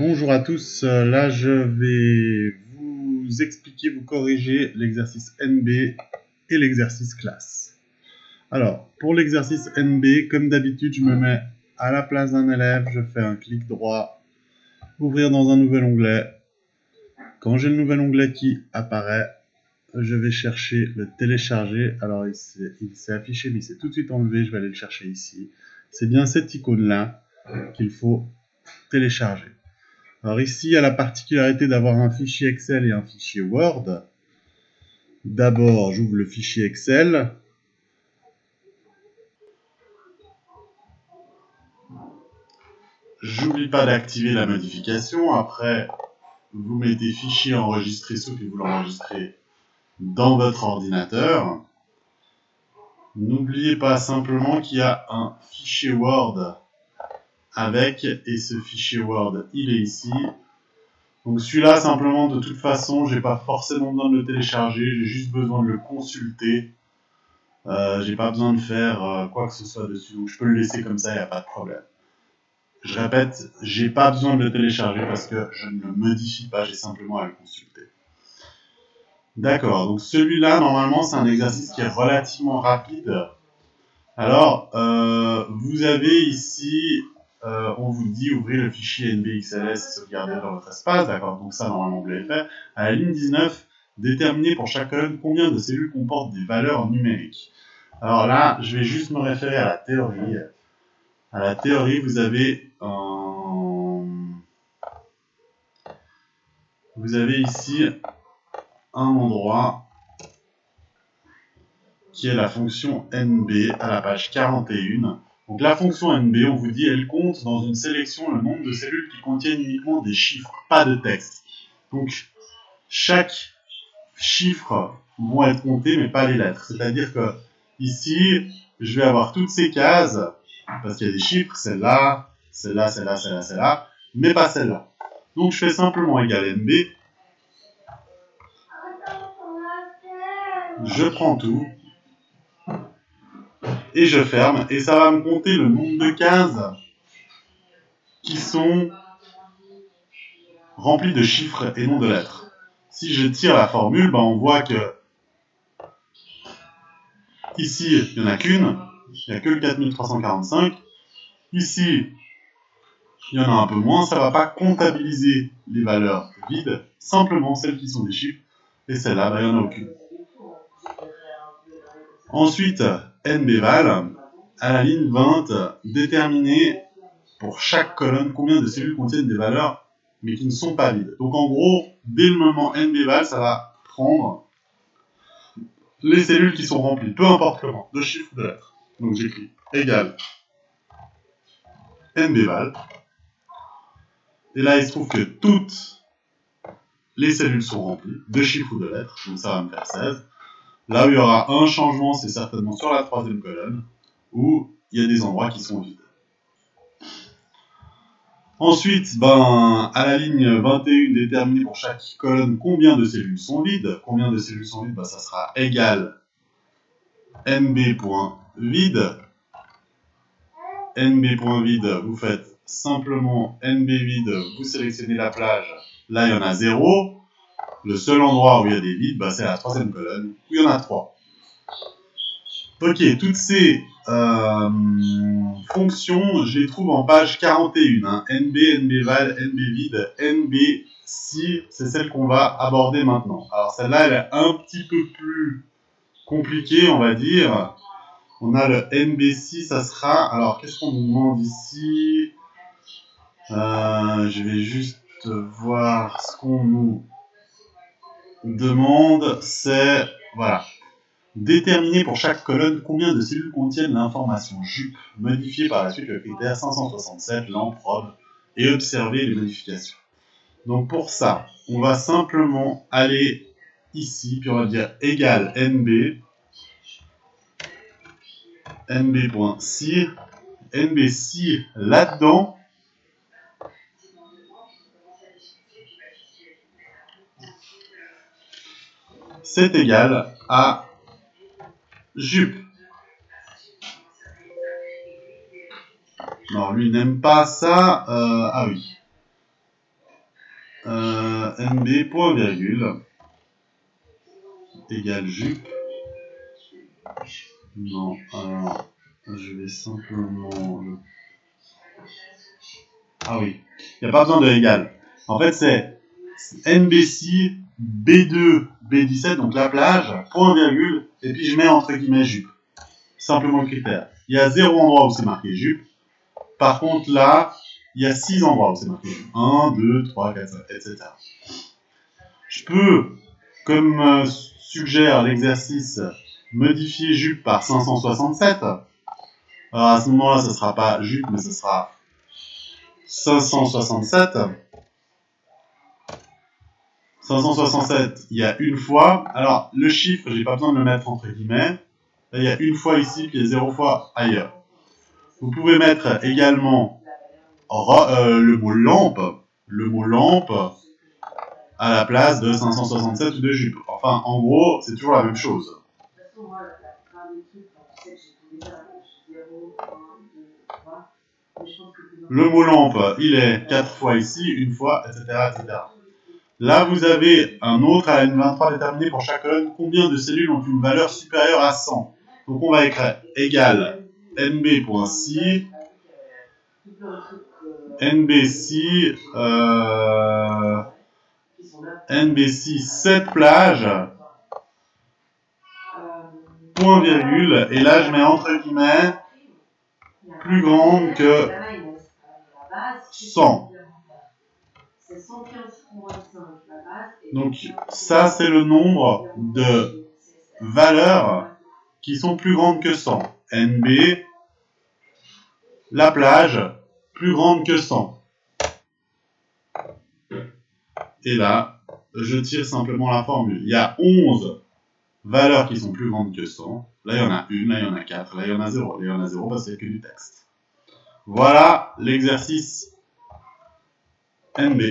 Bonjour à tous, là je vais vous expliquer, vous corriger l'exercice NB et l'exercice classe. Alors, pour l'exercice NB, comme d'habitude, je me mets à la place d'un élève, je fais un clic droit, ouvrir dans un nouvel onglet. Quand j'ai le nouvel onglet qui apparaît, je vais chercher le télécharger. Alors il s'est affiché mais il s'est tout de suite enlevé, je vais aller le chercher ici. C'est bien cette icône-là qu'il faut télécharger. Alors ici, il y a la particularité d'avoir un fichier Excel et un fichier Word. D'abord, j'ouvre le fichier Excel. J'oublie pas d'activer la modification. Après, vous mettez fichier enregistré sous et vous l'enregistrez dans votre ordinateur. N'oubliez pas simplement qu'il y a un fichier Word avec, et ce fichier Word, il est ici. Donc celui-là, simplement, de toute façon, j'ai pas forcément besoin de le télécharger, j'ai juste besoin de le consulter. J'ai pas besoin de faire quoi que ce soit dessus, donc je peux le laisser comme ça, il n'y a pas de problème. Je répète, j'ai pas besoin de le télécharger parce que je ne le modifie pas, j'ai simplement à le consulter. D'accord, donc celui-là, normalement, c'est un exercice qui est relativement rapide. Alors, vous avez ici, on vous dit ouvrir le fichier NBXLS et sauvegarder dans votre espace, d'accord, donc ça, normalement, vous l'avez fait. À la ligne 19, déterminer pour chaque colonne combien de cellules comportent des valeurs numériques. Alors là, je vais juste me référer à la théorie. À la théorie, vous avez ici un endroit qui est la fonction NB à la page 41. Donc la fonction NB, on vous dit, elle compte dans une sélection le nombre de cellules qui contiennent uniquement des chiffres, pas de texte. Donc chaque chiffre vont être comptés, mais pas les lettres. C'est-à-dire que ici, je vais avoir toutes ces cases, parce qu'il y a des chiffres, celle-là, celle-là, celle-là, celle-là, celle-là, mais pas celle-là. Donc je fais simplement égal NB, je prends tout, et je ferme, et ça va me compter le nombre de cases qui sont remplies de chiffres et non de lettres. Si je tire la formule, on voit que ici, il n'y en a qu'une, il n'y a que le 4345, ici, il y en a un peu moins, ça ne va pas comptabiliser les valeurs vides, simplement celles qui sont des chiffres, et celle-là, il n'y en a aucune. Ensuite, NBval, à la ligne 20, déterminer pour chaque colonne combien de cellules contiennent des valeurs, mais qui ne sont pas vides. Donc en gros, dès le moment NBval, ça va prendre les cellules qui sont remplies, peu importe comment, de chiffres ou de lettres. Donc j'écris égal NBval, et là il se trouve que toutes les cellules sont remplies, de chiffres ou de lettres, donc ça va me faire 16. Là où il y aura un changement, c'est certainement sur la troisième colonne, où il y a des endroits qui sont vides. Ensuite, à la ligne 21, déterminer pour chaque colonne combien de cellules sont vides. Combien de cellules sont vides, ça sera égal nb.vide. nb.vide, vous faites simplement nb-vide, vous sélectionnez la plage, là il y en a 0. Le seul endroit où il y a des vides, c'est la troisième colonne, où il y en a 3. Ok, toutes ces fonctions, je les trouve en page 41. NB, NBval, NBvide, NBsi, c'est celle qu'on va aborder maintenant. Alors celle-là, elle est un petit peu plus compliquée, on va dire. On a le NBsi, ça sera... Alors, qu'est-ce qu'on nous demande ici? Je vais juste voir ce qu'on nous demande. C'est... Voilà. Déterminer pour chaque colonne combien de cellules contiennent l'information JUP, modifier par la suite le critère 567, lamprobe, et observer les modifications. Donc pour ça, on va simplement aller ici, puis on va dire égal NB, NB.si, NBsi là-dedans, c'est égal à JUP. Non, lui n'aime pas ça. Ah oui. NB, point virgule, égale jup. Non, alors, je vais simplement... Ah oui, il n'y a pas besoin de égal. En fait, c'est NBC, B2, B17, donc la plage, point virgule, et puis je mets entre guillemets jup. Simplement le critère. Il y a 0 endroit où c'est marqué jup. Par contre, là, il y a 6 endroits où c'est marqué jup. 1, 2, 3, 4, 5, etc. Je peux, comme suggère l'exercice, modifier jup par 567. Alors à ce moment-là, ce ne sera pas jup, mais ce sera 567. 567, il y a une fois. Alors, le chiffre, j'ai pas besoin de le mettre entre guillemets. Là, il y a une fois ici, puis il y a 0 fois ailleurs. Vous pouvez mettre également le mot lampe à la place de 567 ou de jupe. Enfin, en gros, c'est toujours la même chose. Le mot lampe, il est 4 fois ici, une fois, etc., etc. Là, vous avez un autre à la ligne 23 déterminé pour chaque colonne combien de cellules ont une valeur supérieure à 100. Donc, on va écrire égal nb.si, nbc, nbc 7 plages, point virgule, et là, je mets entre guillemets plus grande que 100. Donc ça, c'est le nombre de valeurs qui sont plus grandes que 100. NB, la plage, plus grande que 100. Et là, je tire simplement la formule. Il y a 11 valeurs qui sont plus grandes que 100. Là, il y en a une, là, il y en a 4, là, il y en a 0. Là, il y en a 0 parce qu'il n'y a que du texte. Voilà l'exercice NB.